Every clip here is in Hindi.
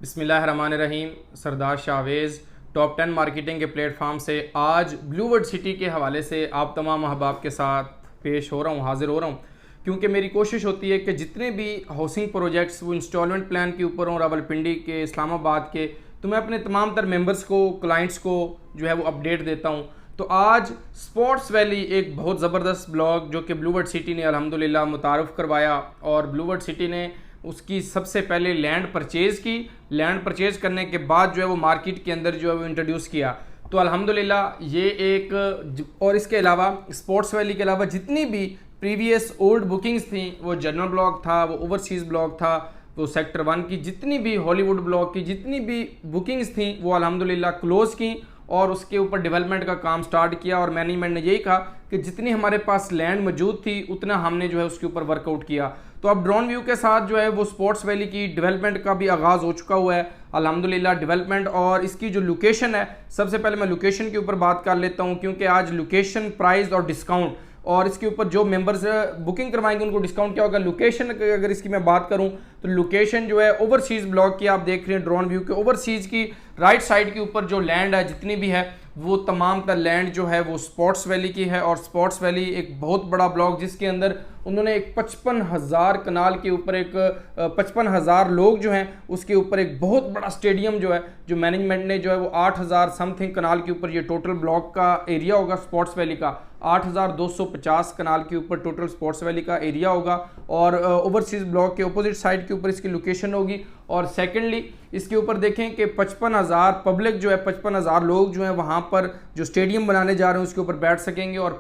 बिस्मिल्लाहिर्रहमानिर्रहीम। सरदार शाहवेज़ टॉप 10 मार्केटिंग के प्लेटफॉर्म से आज ब्लूवर्ड सिटी के हवाले से आप तमाम अहबाब के साथ पेश हो रहा हूँ, हाज़िर हो रहा हूँ, क्योंकि मेरी कोशिश होती है कि जितने भी हाउसिंग प्रोजेक्ट्स वो इंस्टॉलमेंट प्लान के ऊपर हों, रावलपिंडी के, इस्लामाबाद के, तो मैं अपने तमाम तर मेंबर्स को, क्लाइंट्स को जो है वो अपडेट देता हूँ। तो आज स्पोर्ट्स वैली एक बहुत ज़बरदस्त ब्लॉग जो कि ब्लूवर्ड सिटी ने अल्हम्दुलिल्लाह मुतारफ़ करवाया, और ब्लूवर्ड सिटी ने उसकी सबसे पहले लैंड परचेज़ की। लैंड परचेज़ करने के बाद जो है वो मार्केट के अंदर जो है वो इंट्रोड्यूस किया। तो अल्हम्दुलिल्लाह ये एक, और इसके अलावा स्पोर्ट्स वैली के अलावा जितनी भी प्रीवियस ओल्ड बुकिंग्स थी, वो जनरल ब्लॉक था, वो ओवरसीज़ ब्लॉक था, वो सेक्टर 1 की जितनी भी, हॉलीवुड ब्लॉक की जितनी भी बुकिंग्स थी, वो अल्हम्दुलिल्लाह क्लोज़ की और उसके ऊपर डेवलपमेंट का काम स्टार्ट किया। और मैनेजमेंट ने यही कहा कि जितनी हमारे पास लैंड मौजूद थी उतना हमने जो है उसके ऊपर वर्कआउट किया। तो अब ड्रोन व्यू के साथ जो है वो स्पोर्ट्स वैली की डेवलपमेंट का भी आगाज़ हो चुका हुआ है अल्हम्दुलिल्लाह डेवलपमेंट। और इसकी जो लोकेशन है, सबसे पहले मैं लोकेशन के ऊपर बात कर लेता हूँ, क्योंकि आज लोकेशन, प्राइस और डिस्काउंट, और इसके ऊपर जो मेंबर्स बुकिंग करवाएंगे उनको डिस्काउंट क्या होगा। लोकेशन अगर इसकी मैं बात करूं तो लोकेशन जो है ओवरसीज़ ब्लॉक की, आप देख रहे हैं ड्रोन व्यू के, ओवरसीज़ की राइट साइड के ऊपर जो लैंड है जितनी भी है वो तमाम का लैंड जो है वो स्पोर्ट्स वैली की है। और स्पोर्ट्स वैली एक बहुत बड़ा ब्लॉक जिसके अंदर उन्होंने एक 55,000 कनाल के ऊपर एक 55,000 लोग जो हैं उसके ऊपर एक बहुत बड़ा स्टेडियम जो है, जो मैनेजमेंट ने जो है वो 8,000 समथिंग कनाल के ऊपर, ये टोटल ब्लॉक का एरिया होगा स्पोर्ट्स वैली का, 8,250 कनाल के ऊपर टोटल स्पोर्ट्स वैली का एरिया होगा। और ओवरसीज़ ब्लॉक के अपोजिट साइड के ऊपर इसकी लोकेशन होगी। और सेकेंडली इसके ऊपर देखें कि 55,000 पब्लिक जो है, 55,000 लोग जो हैं वहाँ पर जो स्टेडियम बनाने जा रहे हैं उसके ऊपर बैठ सकेंगे, और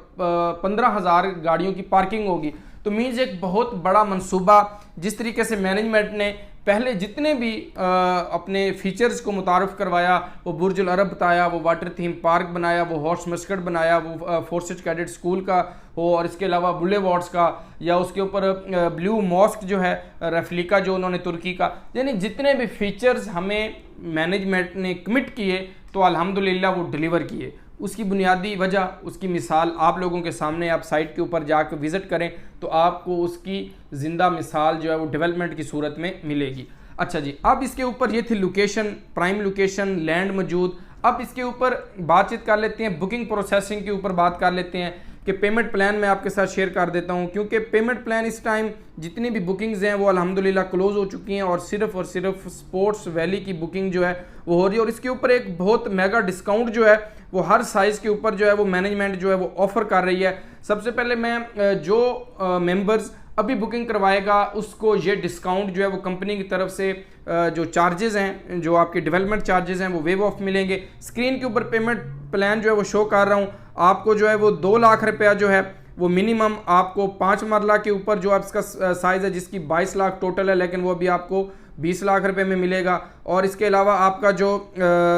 15,000 गाड़ियों की पार्किंग होगी। तो मीन्स एक बहुत बड़ा मंसूबा, जिस तरीके से मैनेजमेंट ने पहले जितने भी अपने फीचर्स को मुतारफ़ करवाया, वो बुर्जुल अरब बताया, वो वाटर थीम पार्क बनाया, वो हॉर्स मस्कट बनाया, वो फोर्सेज कैडेट स्कूल का हो, और इसके अलावा बुलेवार्ड्स का, या उसके ऊपर ब्लू मॉस्क जो है रेफ्लिका जो उन्होंने तुर्की का, यानी जितने भी फीचर्स हमें मैनेजमेंट ने कमिट किए तो अल्हम्दुलिल्लाह वो डिलीवर किए। उसकी बुनियादी वजह, उसकी मिसाल आप लोगों के सामने, आप साइट के ऊपर जाकर विज़िट करें तो आपको उसकी ज़िंदा मिसाल जो है वो डेवलपमेंट की सूरत में मिलेगी। अच्छा जी, अब इसके ऊपर ये थी लोकेशन, प्राइम लोकेशन, लैंड मौजूद। अब इसके ऊपर बातचीत कर लेते हैं, बुकिंग प्रोसेसिंग के ऊपर बात कर लेते हैं कि पेमेंट प्लान मैं आपके साथ शेयर कर देता हूं, क्योंकि पेमेंट प्लान इस टाइम जितनी भी बुकिंग्स हैं वो अल्हम्दुलिल्लाह क्लोज हो चुकी हैं, और सिर्फ स्पोर्ट्स वैली की बुकिंग जो है वो हो रही है। और इसके ऊपर एक बहुत मेगा डिस्काउंट जो है वो हर साइज़ के ऊपर जो है वो मैनेजमेंट जो है वो ऑफ़र कर रही है। सबसे पहले मैं जो मेंबर्स अभी बुकिंग करवाएगा उसको ये डिस्काउंट जो है वो कंपनी की तरफ से जो चार्जेस हैं, जो आपके डेवलपमेंट चार्जेस हैं, वो वेव ऑफ मिलेंगे। स्क्रीन के ऊपर पेमेंट प्लान जो है वो शो कर रहा हूँ आपको, जो है वो 2 लाख रुपया जो है वो मिनिमम आपको 5 मरला के ऊपर जो आपका साइज़ है, जिसकी 22 लाख टोटल है, लेकिन वो भी आपको 20 लाख रुपए में मिलेगा। और इसके अलावा आपका जो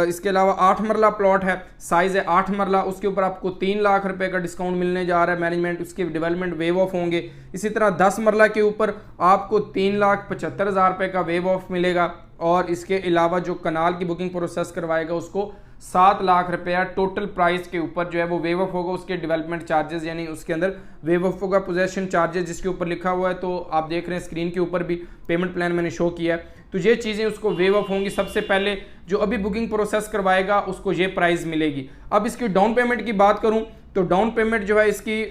इसके अलावा 8 मरला प्लॉट है, साइज़ है 8 मरला, उसके ऊपर आपको 3 लाख रुपए का डिस्काउंट मिलने जा रहा है मैनेजमेंट, उसके डेवलपमेंट वेव ऑफ होंगे। इसी तरह 10 मरला के ऊपर आपको 3,75,000 रुपये का वेव ऑफ मिलेगा। और इसके अलावा जो कनाल की बुकिंग प्रोसेस करवाएगा उसको 7 लाख रुपया टोटल प्राइस के ऊपर जो है वो वेव ऑफ होगा। उसके डेवलपमेंट चार्जेस, यानी उसके अंदर वेव ऑफ होगा पोजेशन चार्जेस जिसके ऊपर लिखा हुआ है, तो आप देख रहे हैं स्क्रीन के ऊपर भी पेमेंट प्लान मैंने शो किया है। तो ये चीज़ें उसको वेव ऑफ होंगी। सबसे पहले जो अभी बुकिंग प्रोसेस करवाएगा उसको ये प्राइस मिलेगी। अब इसकी डाउन पेमेंट की बात करूँ तो डाउन पेमेंट जो है इसकी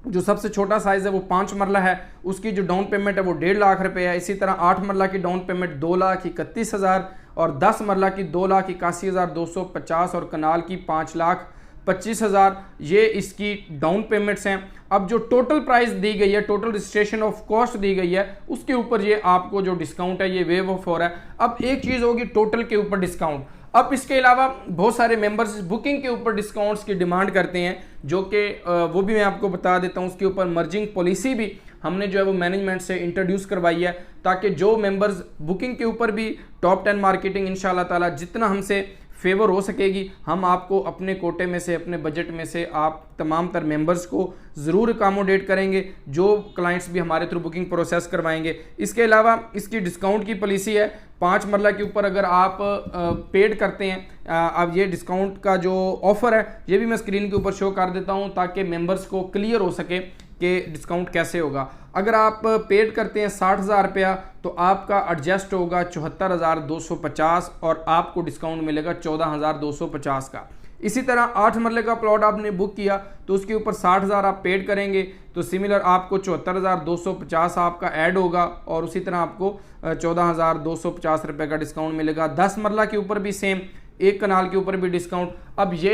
जो सबसे छोटा साइज़ है वो 5 मरला है, उसकी जो डाउन पेमेंट है वो 1.5 लाख रुपये है। इसी तरह 8 मरला की डाउन पेमेंट 2,31,000, और 10 मरला की 2,81,250, और कनाल की 5,25,000। ये इसकी डाउन पेमेंट्स हैं। अब जो टोटल प्राइस दी गई है, टोटल रजिस्ट्रेशन ऑफ कॉस्ट दी गई है, उसके ऊपर ये आपको जो डिस्काउंट है ये वेव ऑफ हो रहा है। अब एक चीज़ होगी टोटल के ऊपर डिस्काउंट। अब इसके अलावा बहुत सारे मेंबर्स बुकिंग के ऊपर डिस्काउंट्स की डिमांड करते हैं, जो कि वो भी मैं आपको बता देता हूँ। उसके ऊपर मर्जिंग पॉलिसी भी हमने जो है वो मैनेजमेंट से इंट्रोड्यूस करवाई है, ताकि जो मेंबर्स बुकिंग के ऊपर भी टॉप 10 मार्केटिंग इंशाल्लाह ताला जितना हमसे फेवर हो सकेगी, हम आपको अपने कोटे में से, अपने बजट में से आप तमाम तर मेंबर्स को ज़रूर अकोमोडेट करेंगे, जो क्लाइंट्स भी हमारे थ्रू बुकिंग प्रोसेस करवाएंगे। इसके अलावा इसकी डिस्काउंट की पॉलिसी है, 5 मरला के ऊपर अगर आप पेड करते हैं, अब ये डिस्काउंट का जो ऑफ़र है ये भी मैं स्क्रीन के ऊपर शो कर देता हूँ ताकि मेंबर्स को क्लियर हो सके कि डिस्काउंट कैसे होगा। अगर आप पेड करते हैं 60,000 रुपया तो आपका एडजस्ट होगा 74,250 और आपको डिस्काउंट मिलेगा 14,250 का। इसी तरह 8 मरले का प्लॉट आपने बुक किया तो उसके ऊपर 60,000 आप पेड करेंगे तो सिमिलर आपको 74,250 आपका ऐड होगा और उसी तरह आपको 14,250 रुपये का डिस्काउंट मिलेगा। 10 मरला के ऊपर भी सेम, एक कनाल के ऊपर भी डिस्काउंट। अब ये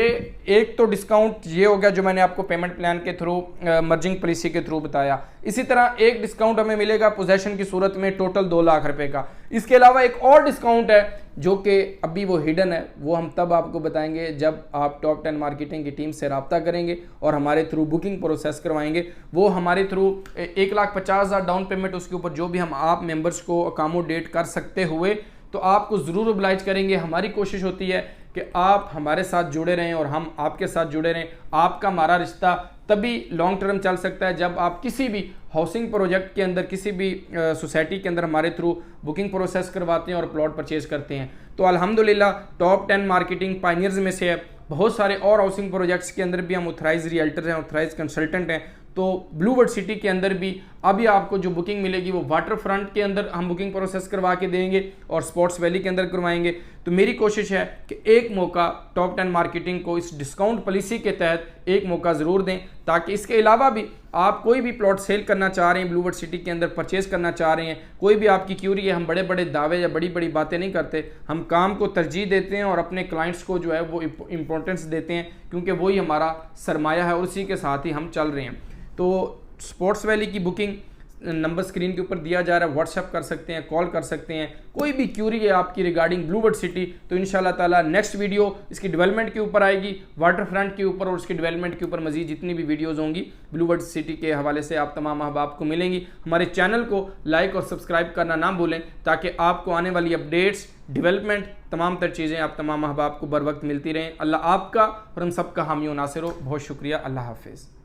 एक तो डिस्काउंट ये हो गया जो मैंने आपको पेमेंट प्लान के थ्रू मर्जिंग पॉलिसी के थ्रू बताया। इसी तरह एक डिस्काउंट हमें मिलेगा पोजेशन की सूरत में टोटल 2 लाख रुपए का। इसके अलावा एक और डिस्काउंट है जो कि अभी वो हिडन है, वो हम तब आपको बताएंगे जब आप टॉप 10 मार्केटिंग की टीम से रब्ता करेंगे और हमारे थ्रू बुकिंग प्रोसेस करवाएंगे। वो हमारे थ्रू 1,50,000 डाउन पेमेंट, उसके ऊपर जो भी हम आप मेंबर्स को अकोमोडेट कर सकते हुए तो आपको ज़रूर ओब्लाइज करेंगे। हमारी कोशिश होती है कि आप हमारे साथ जुड़े रहें और हम आपके साथ जुड़े रहें। आपका हमारा रिश्ता तभी लॉन्ग टर्म चल सकता है जब आप किसी भी हाउसिंग प्रोजेक्ट के अंदर, किसी भी सोसाइटी के अंदर हमारे थ्रू बुकिंग प्रोसेस करवाते हैं और प्लॉट परचेज करते हैं। तो अल्हम्दुलिल्लाह टॉप 10 मार्केटिंग पायनियर्स में से है। बहुत सारे और हाउसिंग प्रोजेक्ट्स के अंदर भी हम ऑथराइज रियल्टर हैं, ऑथराइज कंसल्टेंट हैं। तो ब्लूवर्ड सिटी के अंदर भी अभी आपको जो बुकिंग मिलेगी वो वाटर फ्रंट के अंदर हम बुकिंग प्रोसेस करवा के देंगे और स्पोर्ट्स वैली के अंदर करवाएंगे। तो मेरी कोशिश है कि एक मौका टॉप 10 मार्केटिंग को इस डिस्काउंट पॉलिसी के तहत एक मौका ज़रूर दें, ताकि इसके अलावा भी आप कोई भी प्लॉट सेल करना चाह रहे हैं, ब्लूवर्ड सिटी के अंदर परचेज करना चाह रहे हैं, कोई भी आपकी क्यूरी है, हम बड़े बड़े दावे या बड़ी बड़ी बातें नहीं करते, हम काम को तरजीह देते हैं और अपने क्लाइंट्स को जो है वो इंपॉर्टेंस देते हैं, क्योंकि वही हमारा सरमाया है और उसी के साथ ही हम चल रहे हैं। तो स्पोर्ट्स वैली की बुकिंग नंबर स्क्रीन के ऊपर दिया जा रहा है, व्हाट्सएप कर सकते हैं, कॉल कर सकते हैं। कोई भी क्यूरी है आपकी रिगार्डिंग ब्लूवर्ड सिटी तो इंशाल्लाह ताला नेक्स्ट वीडियो इसकी डेवलपमेंट के ऊपर आएगी, वाटर फ्रंट के ऊपर और उसकी डेवलपमेंट के ऊपर मजीद जितनी भी वीडियोज़ होंगी ब्लूवर्ड सिटी के हवाले से आप तमाम अहबाब को मिलेंगी। हमारे चैनल को लाइक और सब्सक्राइब करना ना भूलें ताकि आपको आने वाली अपडेट्स, डेवलपमेंट, तमाम तर चीज़ें आप तमाम अहबाब को बर वक्त मिलती रहें। अल्लाह आपका और हम सबका हामी व नासिर हो। बहुत शुक्रिया। अल्लाह हाफिज़।